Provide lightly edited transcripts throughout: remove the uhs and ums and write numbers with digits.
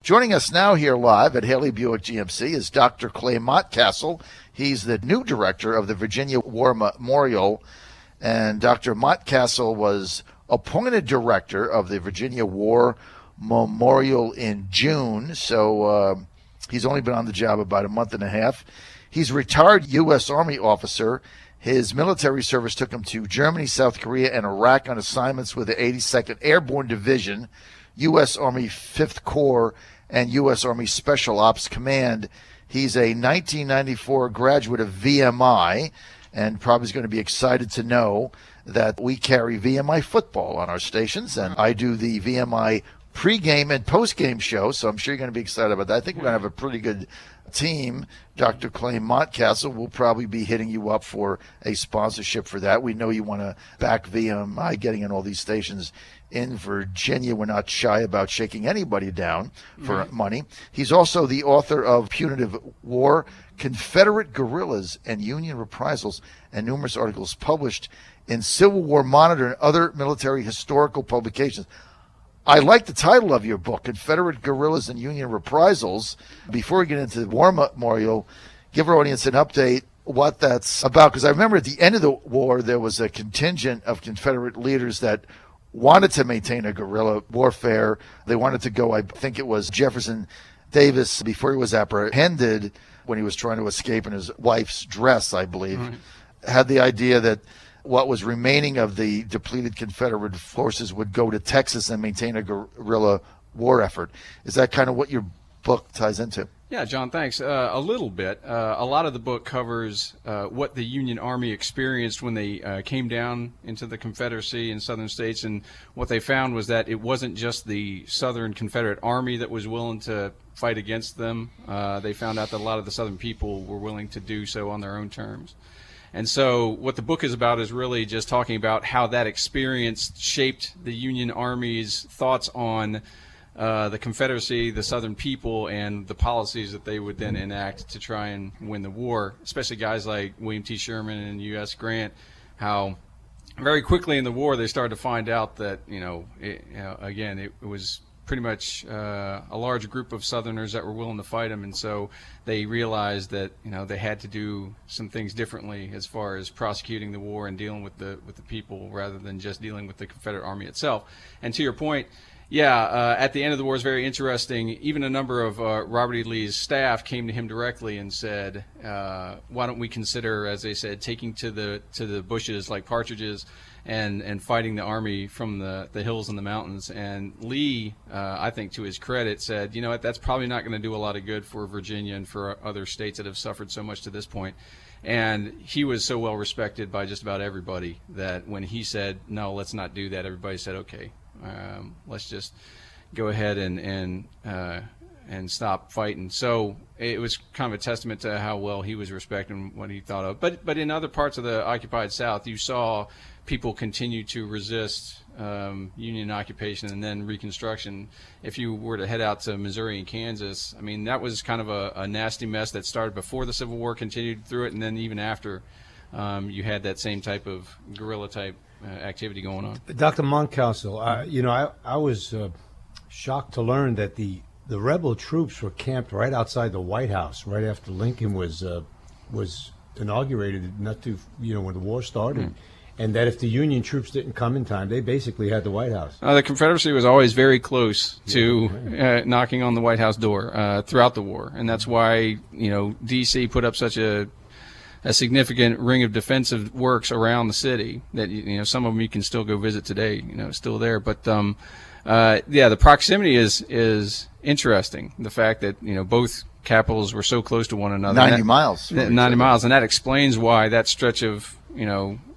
Joining us now here live at Haley Buick GMC is Dr. Clay Mountcastle. He's the new director of the Virginia War Memorial, and Dr. Mountcastle was appointed director of the Virginia War Memorial in June, so he's only been on the job about a month and a half. He's a retired U.S. Army officer. His military service took him to Germany, South Korea, and Iraq on assignments with the 82nd Airborne Division, U.S. Army 5th Corps, and U.S. Army Special Ops Command. He's a 1994 graduate of VMI, and probably is going to be excited to know that we carry VMI football on our stations, and I do the VMI pregame and postgame show, so I'm sure you're going to be excited about that. I think we're going to have a pretty good team. Dr. Clay Mountcastle will probably be hitting you up for a sponsorship for that. We know you want to back VMI getting in all these stations in Virginia. We're not shy about shaking anybody down for money. He's also the author of Punitive War, Confederate Guerrillas and Union Reprisals, and numerous articles published in Civil War Monitor and other military historical publications. I like the title of your book, Confederate Guerrillas and Union Reprisals. Before we get into the War Memorial, give our audience an update what that's about, because I remember at the end of the war there was a contingent of Confederate leaders that wanted to maintain a guerrilla warfare. They wanted to go, I think it was Jefferson Davis, before he was apprehended when he was trying to escape in his wife's dress, I believe, had the idea that what was remaining of the depleted Confederate forces would go to Texas and maintain a guerrilla war effort. Is that kind of what your book ties into? Yeah, John, thanks. A little bit. A lot of the book covers what the Union Army experienced when they came down into the Confederacy in southern states, and what they found was that it wasn't just the Southern Confederate Army that was willing to fight against them. They found out that a lot of the Southern people were willing to do so on their own terms. And so what the book is about is really just talking about how that experience shaped the Union Army's thoughts on the Confederacy, the Southern people, and the policies that they would then enact to try and win the war, especially guys like William T. Sherman and U.S. Grant, how very quickly in the war they started to find out that, again, it was pretty much a large group of Southerners that were willing to fight them, and so they realized that they had to do some things differently as far as prosecuting the war and dealing with the people rather than just dealing with the Confederate Army itself. And to your point, at the end of the war is very interesting. Even a number of Robert E. Lee's staff came to him directly and said, "Why don't we consider, as they said, taking to the bushes like partridges and fighting the army from the hills and the mountains?" And Lee, I think to his credit, said, "You know what? That's probably not going to do a lot of good for Virginia and for other states that have suffered so much to this point." And he was so well respected by just about everybody that when he said, "No, let's not do that," everybody said, "Okay. Let's just go ahead and stop fighting." So it was kind of a testament to how well he was respected and what he thought of. But in other parts of the occupied South, you saw people continue to resist Union occupation and then Reconstruction. If you were to head out to Missouri and Kansas, I mean, that was kind of a nasty mess that started before the Civil War, continued through it, and then even after you had that same type of guerrilla type activity going on. Dr. Mountcastle, I was shocked to learn that the rebel troops were camped right outside the White House right after Lincoln was inaugurated, not too when the war started, and that if the Union troops didn't come in time, they basically had the White House. The Confederacy was always very close to knocking on the White House door throughout the war, and that's why D.C. put up such a significant ring of defensive works around the city that some of them you can still go visit today, still there. But the proximity is interesting. The fact that both capitals were so close to one another, 90 miles, and that explains why that stretch of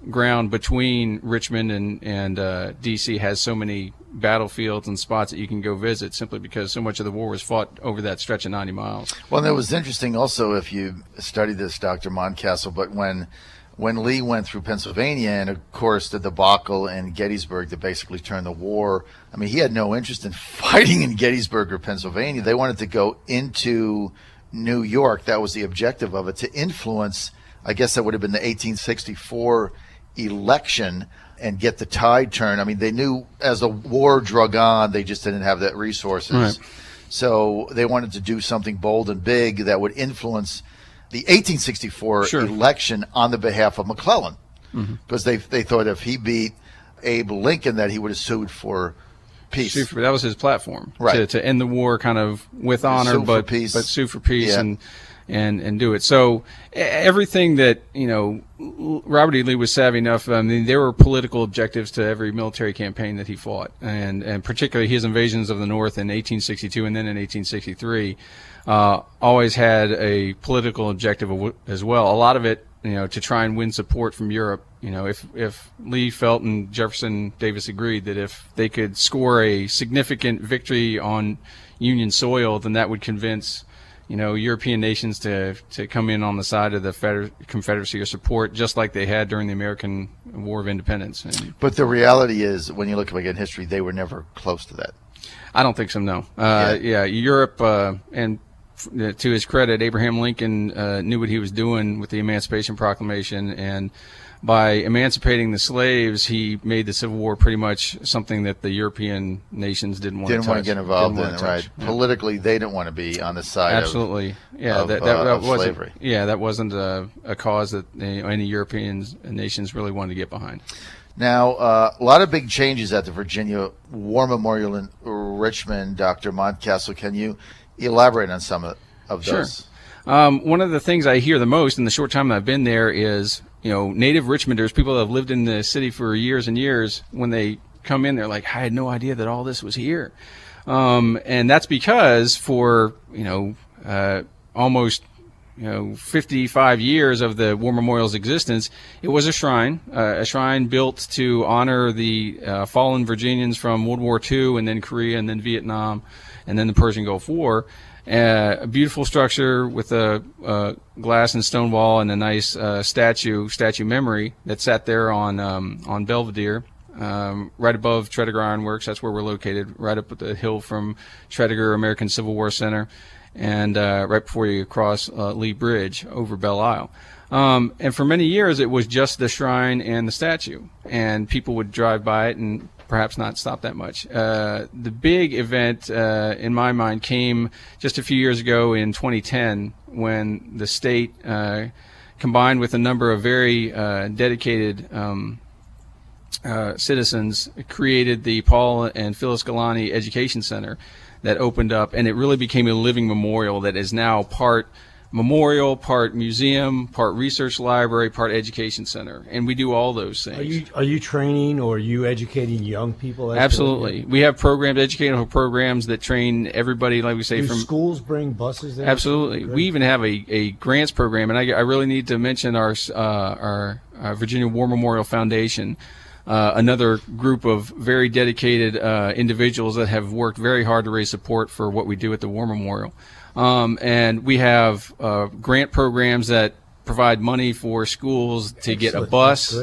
ground between Richmond and D.C. has so many battlefields and spots that you can go visit, simply because so much of the war was fought over that stretch of 90 miles. Well, and it was interesting also, if you studied this, Dr. Mountcastle, but when Lee went through Pennsylvania and, of course, the debacle in Gettysburg that basically turned the war, I mean, he had no interest in fighting in Gettysburg or Pennsylvania. They wanted to go into New York. That was the objective of it, to influence, I guess that would have been the 1864 election, and get the tide turned. I mean, they knew as the war drug on, they just didn't have that resources. Right. So they wanted to do something bold and big that would influence the 1864 Sure. election on the behalf of McClellan, because they thought if he beat Abe Lincoln that he would have sued for peace. That was his platform, Right. to end the war kind of with honor, Sue for but peace. sue for peace Yeah. and do it. So everything that, Robert E. Lee was savvy enough. I mean, there were political objectives to every military campaign that he fought, and particularly his invasions of the North in 1862 and then in 1863 always had a political objective as well. A lot of it, to try and win support from Europe. If Lee felt and Jefferson Davis agreed that if they could score a significant victory on Union soil, then that would convince European nations to come in on the side of the Confederacy or support, just like they had during the American War of Independence. And But the reality is, when you look back in history, they were never close to that. I don't think so, no. Europe, and to his credit, Abraham Lincoln knew what he was doing with the Emancipation Proclamation, and by emancipating the slaves, he made the Civil War pretty much something that the European nations didn't want to touch. Want to get involved in Didn't it, wanna right? touch. Yeah. Politically, they didn't want to be on the side Absolutely. of Wasn't, slavery. Yeah, that wasn't a cause that any European nations really wanted to get behind. Now, a lot of big changes at the Virginia War Memorial in Richmond. Dr. Mountcastle, can you elaborate on some of those? Sure. One of the things I hear the most in the short time I've been there is, native Richmonders, people that have lived in the city for years and years, when they come in, they're like, I had no idea that all this was here. And that's because for, almost 55 years of the War Memorial's existence, it was a shrine built to honor the fallen Virginians from World War II and then Korea and then Vietnam and then the Persian Gulf War. A beautiful structure with a glass and stone wall and a nice statue memory that sat there on Belvedere, right above Tredegar Iron Works. That's where we're located, right up the hill from Tredegar American Civil War Center, and right before you cross Lee Bridge over Belle Isle. And for many years, it was just the shrine and the statue, and people would drive by it and perhaps not stop that much. The big event, in my mind, came just a few years ago in 2010, when the state, combined with a number of very dedicated citizens, created the Paul and Phyllis Galani Education Center that opened up, and it really became a living memorial that is now part memorial, part museum, part research library, part education center, and we do all those things. Are you training or are you educating young people? Absolutely. We have programs, educational programs that train everybody, like we say, Do from schools bring buses there? Absolutely. Great. We even have a grants program, and I really need to mention our Virginia War Memorial Foundation, another group of very dedicated individuals that have worked very hard to raise support for what we do at the War Memorial. And we have grant programs that provide money for schools to get a bus,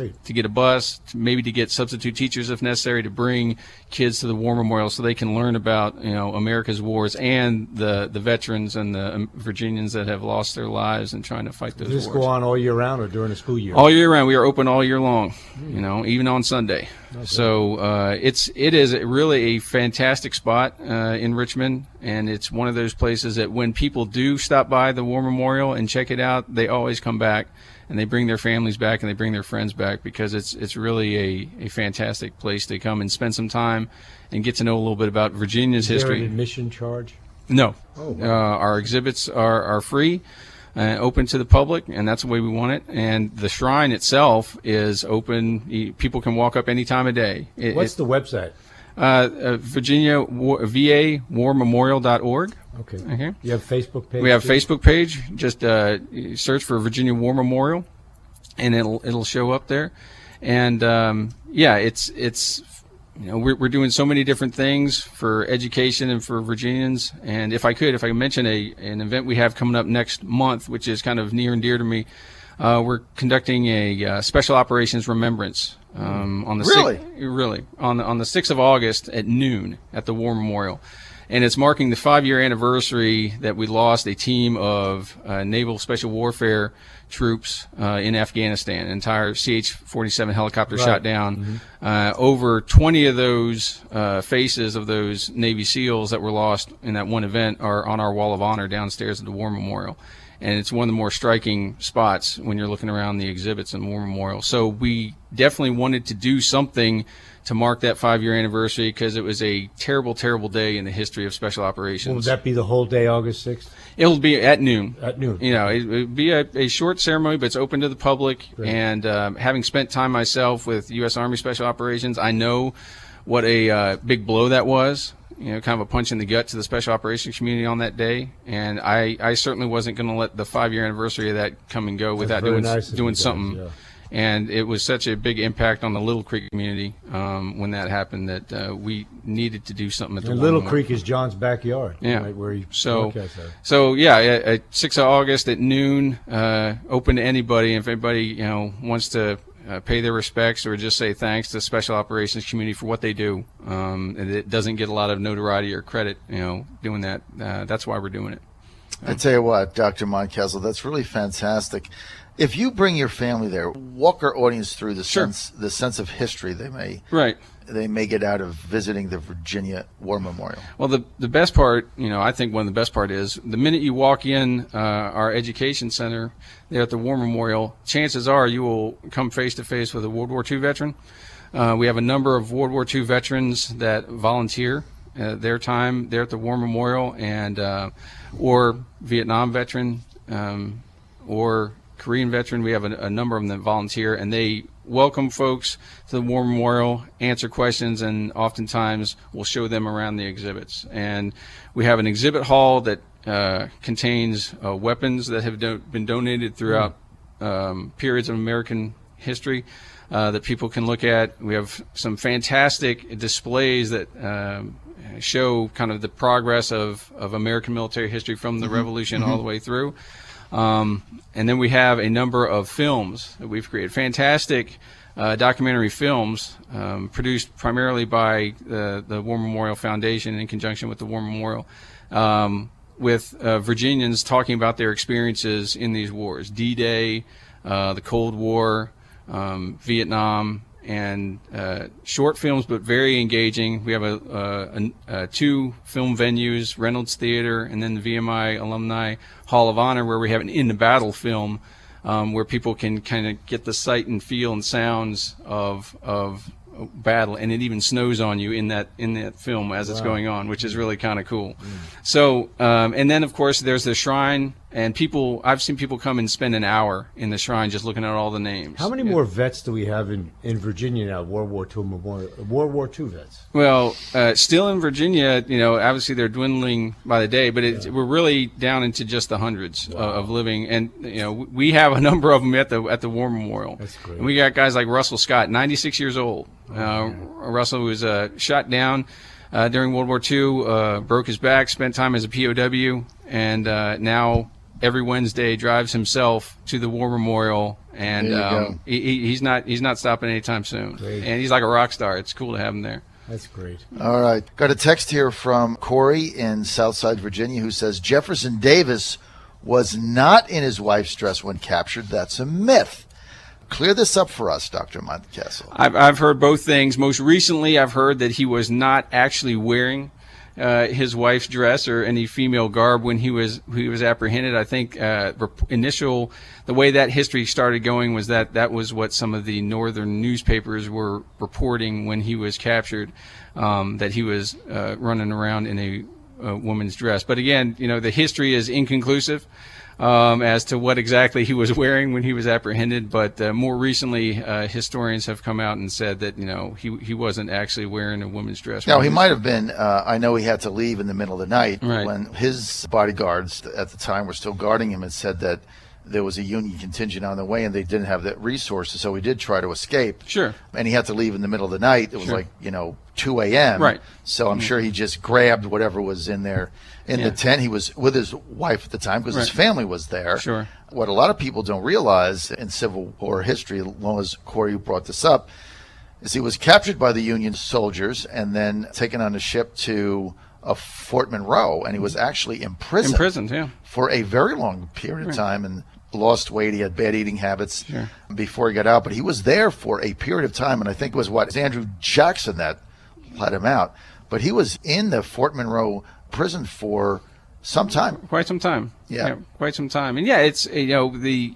maybe to get substitute teachers if necessary, to bring kids to the War Memorial so they can learn about America's wars and the veterans and the Virginians that have lost their lives in trying to fight those wars. Does this go on all year round or during the school year? All year round. We are open all year long, even on Sunday. Okay. So it is really a fantastic spot in Richmond, and it's one of those places that when people do stop by the War Memorial and check it out, they always come back, and they bring their families back and they bring their friends back, because it's really a fantastic place to come and spend some time and get to know a little bit about Virginia's history. Is there an admission charge? No. Oh, wow. Our exhibits are free. Open to the public, and that's the way we want it. And the shrine itself is open. People can walk up any time of day. What's the website? Virginia VA warmemorial.org. Okay. You have a Facebook page? We have a too? Facebook page. Just search for Virginia War Memorial, and it'll show up there. And we're doing so many different things for education and for Virginians. And if I could mention an event we have coming up next month, which is kind of near and dear to me, we're conducting a special operations remembrance on the Really? on the 6th of August at noon at the War Memorial. and it's marking the 5-year anniversary that we lost a team of Naval Special Warfare troops in Afghanistan. An entire CH-47 helicopter shot down. Over 20 of those faces of those Navy SEALs that were lost in that one event are on our Wall of Honor downstairs at the War Memorial. And it's one of the more striking spots when you're looking around the exhibits in the War Memorial. So we definitely wanted to do something to mark that 5-year anniversary because it was a terrible, terrible day in the history of special operations. Will that be the whole day, August 6th? It'll be at noon. At noon. You know, it would be a short ceremony, but it's open to the public. Great. And having spent time myself with U.S. Army Special Operations, I know what a big blow that was. You know, kind of a punch in the gut to the special operations community on that day. And I certainly wasn't going to let the 5-year anniversary of that come and go without doing something. Yeah. And it was such a big impact on the Little Creek community when that happened that we needed to do something at the Little Creek is John's backyard. Yeah. Right, where he So broadcasts at 6th of August at noon, open to anybody. If anybody wants to pay their respects or just say thanks to the special operations community for what they do, and it doesn't get a lot of notoriety or credit, doing that. That's why we're doing it. I tell you what, Dr. Mountcastle, that's really fantastic. If you bring your family there, walk our audience through the sense of history they may get out of visiting the Virginia War Memorial. Well, the best part, I think one of the best part is the minute you walk in our education center there at the War Memorial, chances are you will come face to face with a World War II veteran. We have a number of World War II veterans that volunteer their time there at the War Memorial, and or Vietnam veteran or Korean veteran. We have a number of them that volunteer, and they welcome folks to the War Memorial, answer questions, and oftentimes we'll show them around the exhibits. And we have an exhibit hall that contains weapons that have been donated throughout periods of American history that people can look at. We have some fantastic displays that show kind of the progress of American military history from the Revolution all the way through. And then we have a number of films that we've created, fantastic documentary films produced primarily by the War Memorial Foundation in conjunction with the War Memorial, with Virginians talking about their experiences in these wars, D-Day, the Cold War, Vietnam, and short films, but very engaging. We have two film venues, Reynolds Theater and then the VMI Alumni Hall of Honor, where we have an In the Battle film where people can kind of get the sight and feel and sounds of battle, and it even snows on you in that film as it's going on, which is really kind of cool. So and then of course there's the shrine, and I've seen people come and spend an hour in the shrine just looking at all the names. How many more vets do we have in Virginia now? World War II vets. Well, still in Virginia, obviously they're dwindling by the day, but we're really down into just the hundreds of living, and we have a number of them at the War Memorial. That's great. And we got guys like Russell Scott, 96 years old. Russell was shot down during World War II, broke his back, spent time as a POW, and now every Wednesday drives himself to the War Memorial, and he's not stopping anytime soon. Great. And he's like a rock star. It's cool to have him there. That's great. All right. Got a text here from Corey in Southside Virginia who says Jefferson Davis was not in his wife's dress when captured. That's a myth. Clear this up for us, Dr. Mountcastle. I've heard both things. Most recently, I've heard that he was not actually wearing his wife's dress or any female garb when he was apprehended. I think the way that history started going was that was what some of the northern newspapers were reporting when he was captured, that he was running around in a woman's dress. But again, the history is inconclusive as to what exactly he was wearing when he was apprehended. But more recently, historians have come out and said that he wasn't actually wearing a woman's dress. Now, he might have been. I know he had to leave in the middle of the night right. when his bodyguards at the time were still guarding him and said that there was a Union contingent on the way and they didn't have the resources, so he did try to escape. Sure. And he had to leave in the middle of the night. It was like 2 a.m. Right. So I'm sure he just grabbed whatever was in there in the tent. He was with his wife at the time because his family was there. Sure. What a lot of people don't realize in Civil War history, as long as Corey brought this up, is he was captured by the Union soldiers and then taken on a ship to of Fort Monroe, and he was actually imprisoned. Imprisoned, yeah. For a very long period of time, and lost weight. He had bad eating habits before he got out, but he was there for a period of time, and I think it was Andrew Jackson that let him out. But he was in the Fort Monroe prison for some time. Quite some time. Yeah, quite some time. And it's the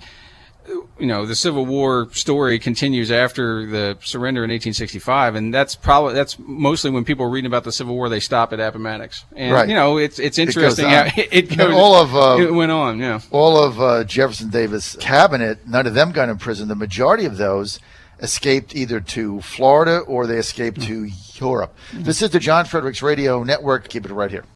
Civil War story continues after the surrender in 1865, and that's mostly when people are reading about the Civil War, they stop at Appomattox. And it's interesting how it went on. Yeah, all of Jefferson Davis' cabinet, none of them got in prison. The majority of those escaped either to Florida or they escaped to Europe. This is the John Fredericks Radio Network. Keep it right here.